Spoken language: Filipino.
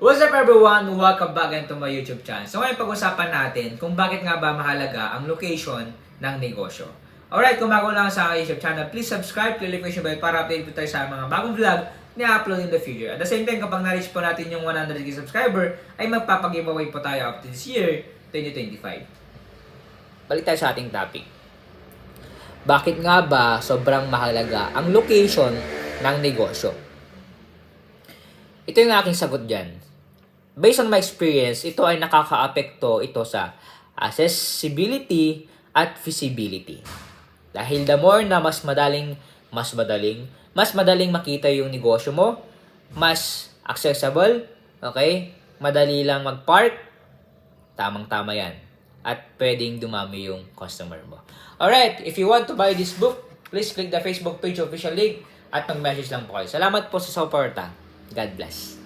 What's up everyone? Welcome back again to my YouTube channel. So ngayon pag-usapan natin kung bakit nga ba mahalaga ang location ng negosyo. Alright, kung bago lang sa aking YouTube channel, please subscribe, click notification bell para update po tayo sa mga bagong vlog na upload in the future. At the same time, kapag na-reach po natin yung 100k subscriber, ay magpapag-giveaway po tayo up to this year, 2025. Balik tayo sa ating topic. Bakit nga ba sobrang mahalaga ang location ng negosyo? Ito yung aking sagot dyan. Based on my experience, ito ay nakaka-apekto ito sa accessibility at feasibility. Dahil the more na mas madaling makita yung negosyo mo, mas accessible, okay? Madali lang mag-park, tamang-tama yan. At pwedeng dumami yung customer mo. Alright, if you want to buy this book, please click the Facebook page official link at mag-message lang po kayo. Salamat po sa suporta. God bless.